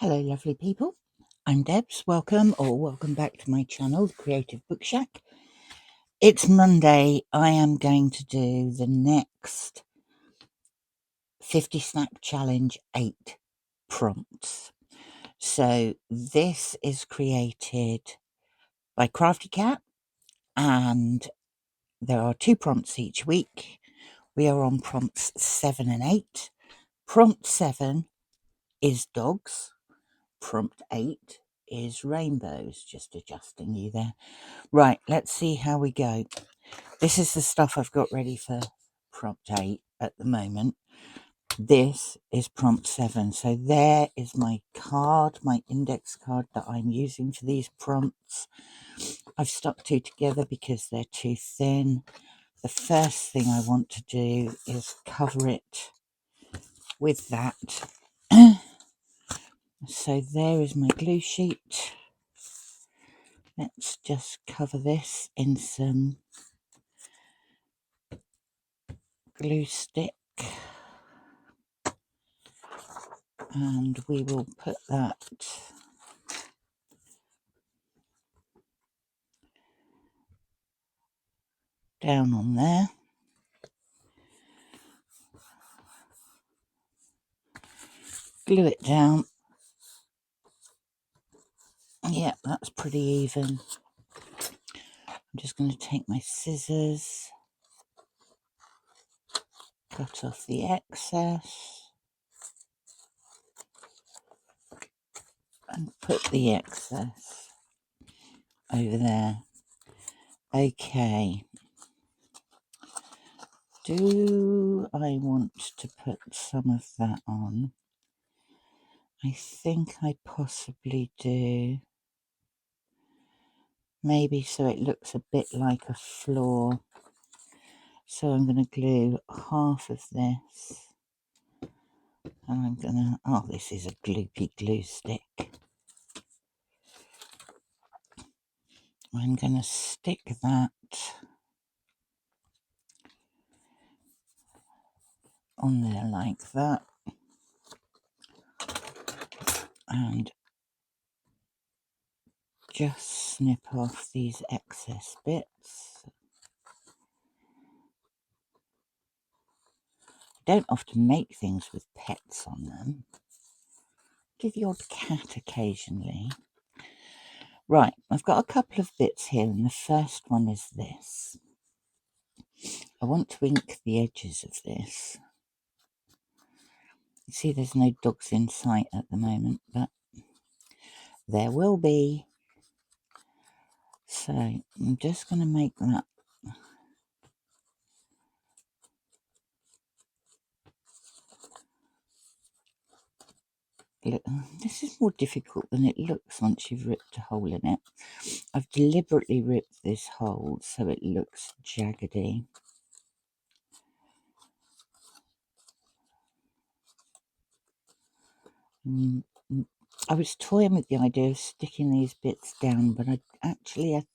Hello, lovely people. I'm Debs. Welcome back to my channel, The Creative Book Shack. It's Monday. I am going to do the next 50 Snap Challenge 8 prompts. So this is created by Crafty Cat, and there are 2 prompts each week. We are on prompts 7 and 8. Prompt 7 is dogs. Prompt 8 is rainbows. Just adjusting you there. Right, let's see how we go. This is the stuff I've got ready for prompt 8 at the moment. This is prompt 7. So there is my card, my index card that I'm using for these prompts. I've stuck 2 together because they're too thin. The first thing I want to do is cover it with that. So there is my glue sheet. Let's just cover this in some glue stick, and we will put that down on there. Glue it down. Yeah, that's pretty even. I'm just going to take my scissors, cut off the excess, and put the excess over there. Okay. Do I want to put some of that on? I think I possibly do. Maybe so it looks a bit like a floor. So I'm going to glue half of this. And I'm going to... Oh, this is a gloopy glue stick. I'm going to stick that on there like that. And just snip off these excess bits. I don't often make things with pets on them. Give the odd cat occasionally. Right, I've got a couple of bits here, and the first one is this. I want to ink the edges of this. You see there's no dogs in sight at the moment, but there will be. So I'm just going to make that look. This is more difficult than it looks once you've ripped a hole in it. I've deliberately ripped this hole so it looks jaggedy. I was toying with the idea of sticking these bits down, but I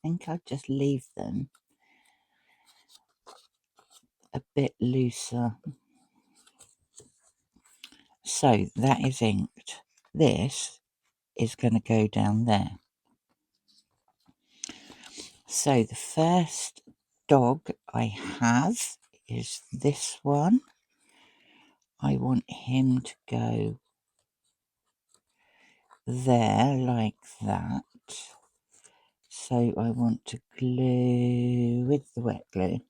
think I'd just leave them a bit looser. So that is inked. This is going to go down there. So the first dog I have is this one. I want him to go there like that. So I want to glue with the wet glue.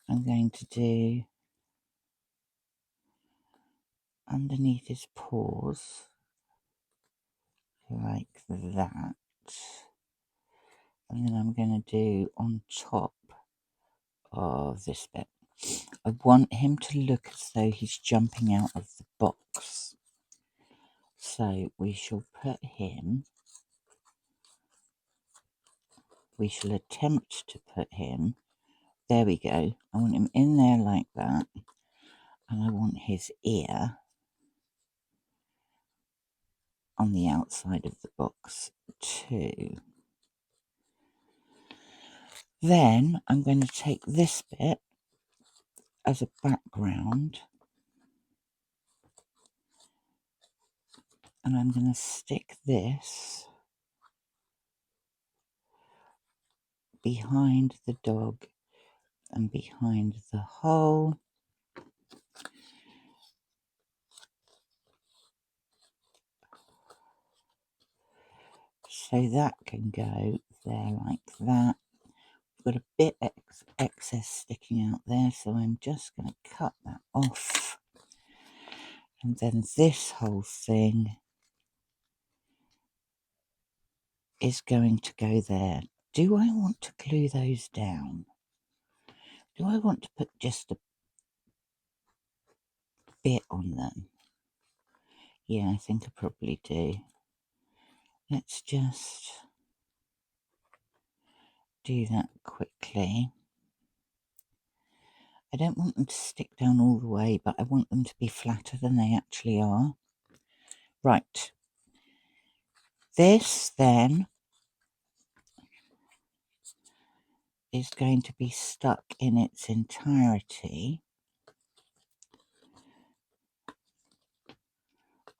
I'm going to do underneath his paws like that, and then I'm going to do on top of this bit. I want him to look as though he's jumping out of the box, so we shall put him, we shall attempt to put him, there we go. I want him in there like that, and I want his ear on the outside of the box too. Then I'm going to take this bit as a background and I'm going to stick this behind the dog and behind the hole. So that can go there like that. I've got a bit excess sticking out there, so I'm just going to cut that off. And then this whole thing is going to go there. Do I want to glue those down? Do I want to put just a bit on them? Yeah, I think I probably do. Let's just do that quickly. I don't want them to stick down all the way, but I want them to be flatter than they actually are. Right. This then is going to be stuck in its entirety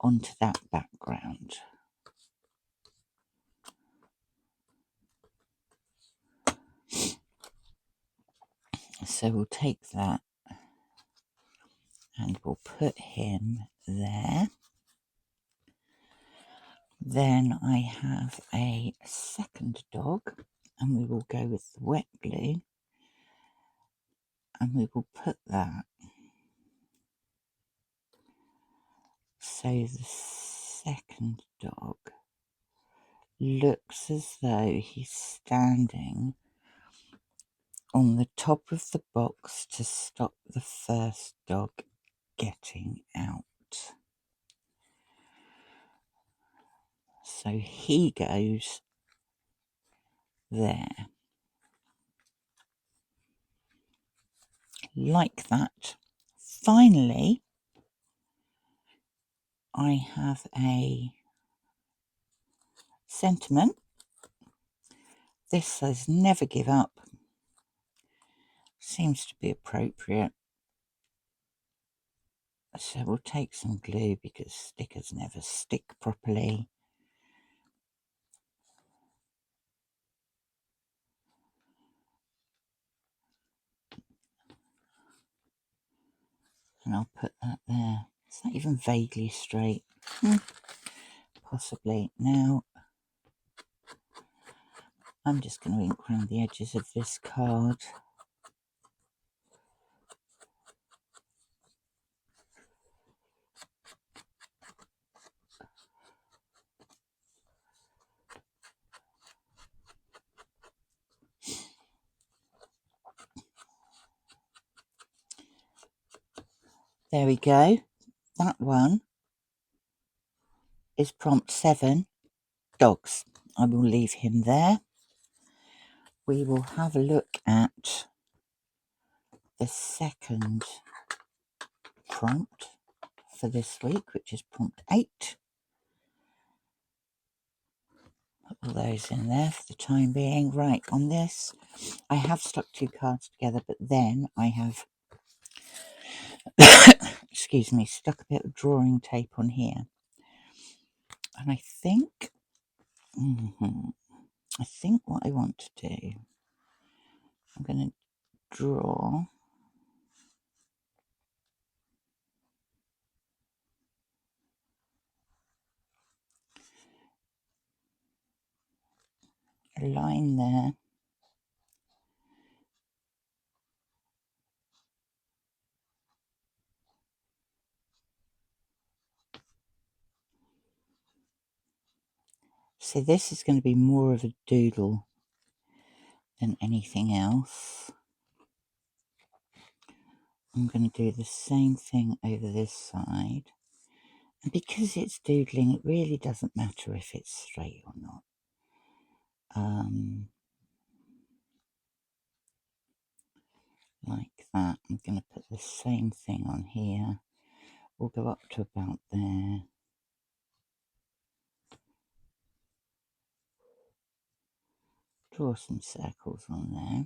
onto that background. So we'll take that and we'll put him there. Then I have a second dog, and we will go with the wet glue, and we will put that so the second dog looks as though he's standing on the top of the box to stop the first dog getting out. So he goes there. Like that. Finally, I have a sentiment. This says never give up. Seems to be appropriate. So we'll take some glue because stickers never stick properly. And I'll put that there. Is that even vaguely straight? Possibly. Now, I'm just going to ink around the edges of this card. There we go. That one is prompt 7, dogs. I will leave him there. We will have a look at the second prompt for this week, which is prompt 8. Put all those in there for the time being. Right, on this, I have stuck 2 cards together, but then I have excuse me, stuck a bit of drawing tape on here. And I think what I want to do, I'm going to draw a line there. So this is going to be more of a doodle than anything else. I'm going to do the same thing over this side. And because it's doodling, it really doesn't matter if it's straight or not. Like that. I'm going to put the same thing on here. We'll go up to about there. Draw some circles on there.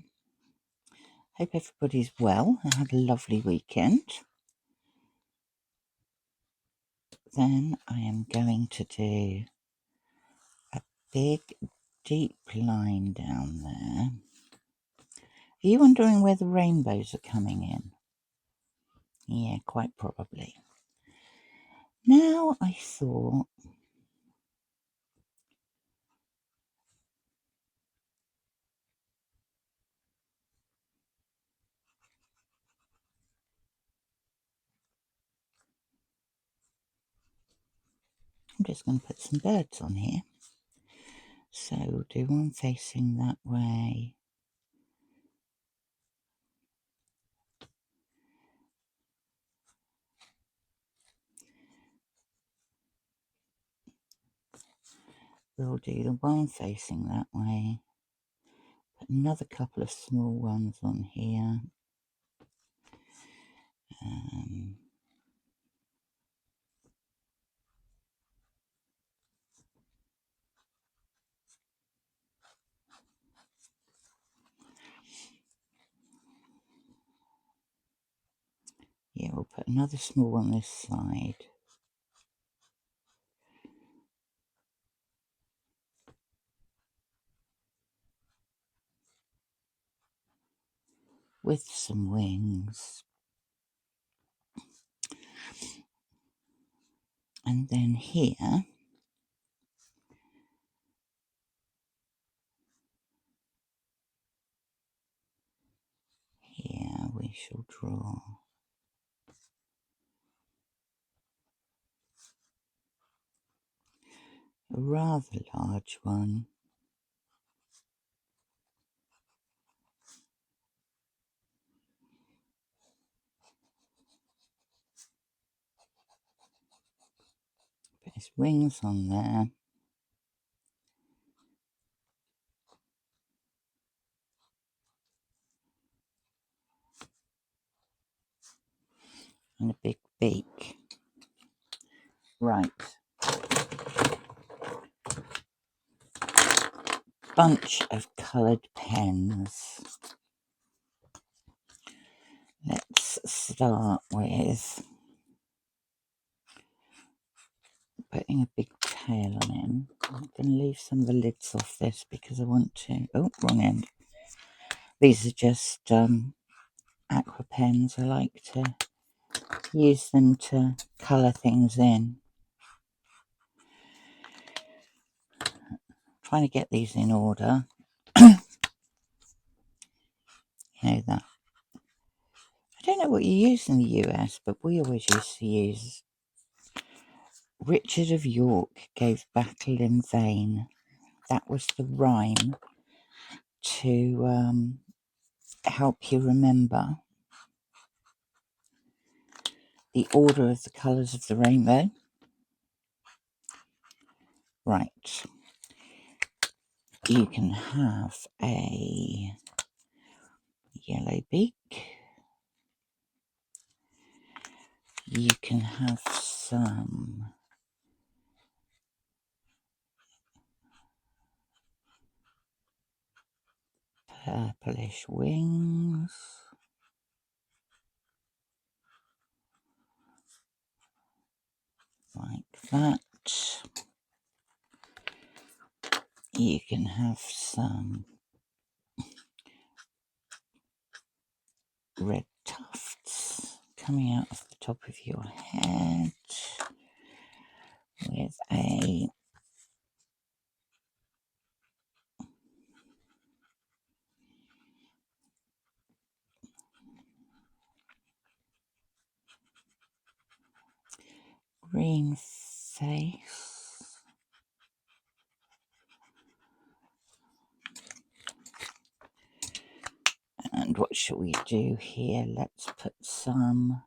Hope everybody's well and had a lovely weekend. Then I am going to do a big deep line down there. Are you wondering where the rainbows are coming in? Yeah, quite probably. Now I thought I'm just going to put some birds on here. So do one facing that way. We'll do the one facing that way. Put another couple of small ones on here. Yeah, we'll put another small one this side. With some wings. And then here, we shall draw a rather large one. Put his wings on there. And a big beak. Right. Bunch of coloured pens. Let's start with putting a big tail on him. I'm going to leave some of the lids off this because I want to... Oh, wrong end. These are just aqua pens. I like to use them to colour things in. Trying to get these in order. You know that. I don't know what you use in the US, but we always used to use Richard of York gave battle in vain. That was the rhyme to help you remember the order of the colours of the rainbow. Right. You can have a yellow beak. You can have some purplish wings. Like that. You can have some red tufts coming out of the top of your head with a green face. And what shall we do here? Let's put some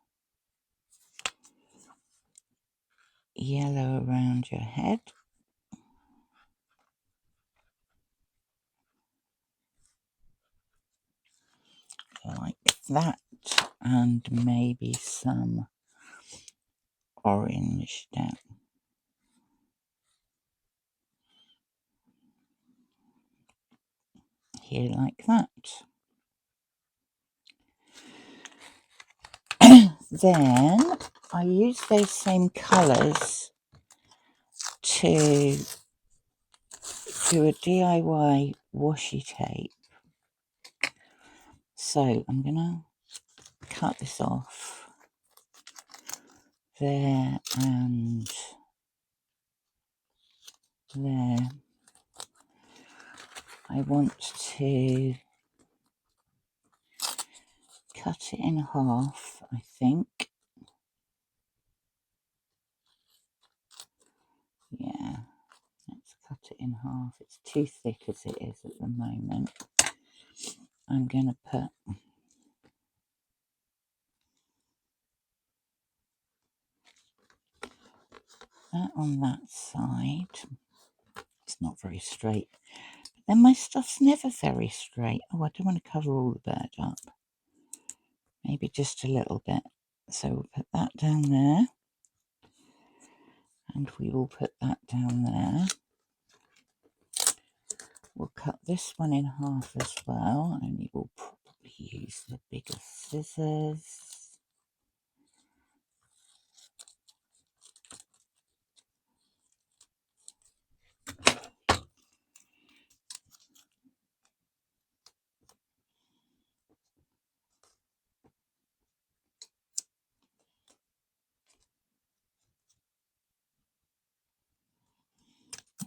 yellow around your head. Like that. And maybe some orange down. Here like that. Then I use those same colours to do a DIY washi tape. So I'm going to cut this off there and there. I want to cut it in half, I think. Yeah, let's cut it in half. It's too thick as it is at the moment. I'm going to put that on that side. It's not very straight. Then my stuff's never very straight. Oh, I don't want to cover all the bird up. Maybe just a little bit. So we'll put that down there. And we will put that down there. We'll cut this one in half as well. Only we'll probably use the bigger scissors.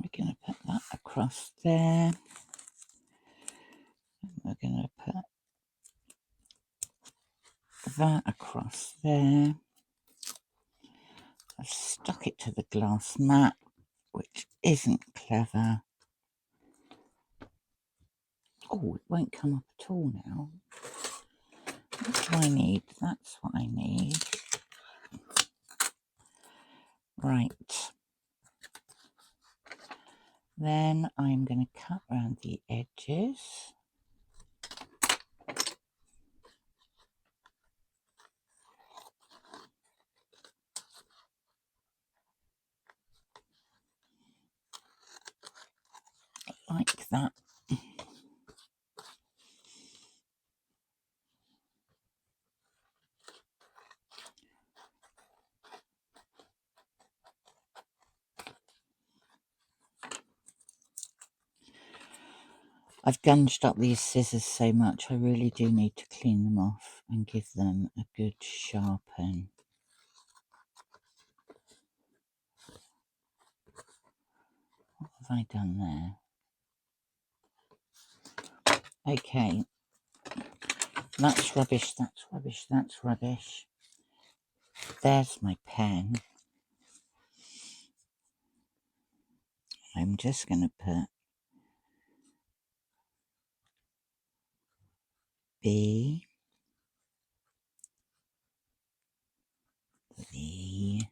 We're going to put that across there. And we're going to put that across there. I've stuck it to the glass mat, which isn't clever. Oh, it won't come up at all now. What do I need? That's what I need. Right. Then I'm going to cut around the edges. Like that. I've gunged up these scissors so much, I really do need to clean them off and give them a good sharpen. What have I done there? Okay, that's rubbish, that's rubbish, that's rubbish. There's my pen. I'm just going to put B, B,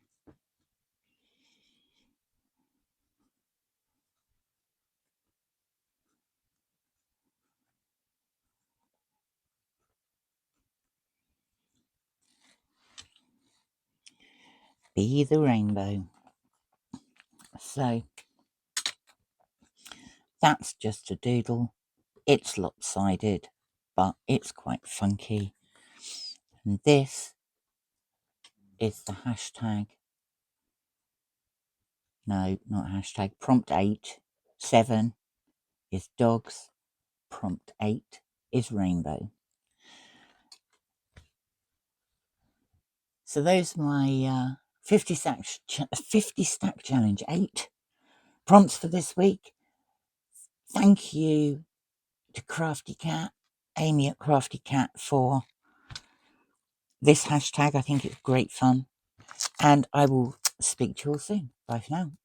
B the rainbow. So that's just a doodle. It's lopsided, but it's quite funky. And this is the hashtag. No, not hashtag. Prompt 8. 7 is dogs. Prompt 8 is rainbow. So those are my 50 stack challenge. 8 prompts for this week. Thank you to Crafty Cat, Amy at Crafty Cat, for this hashtag. I think it's great fun. And I will speak to you all soon. Bye for now.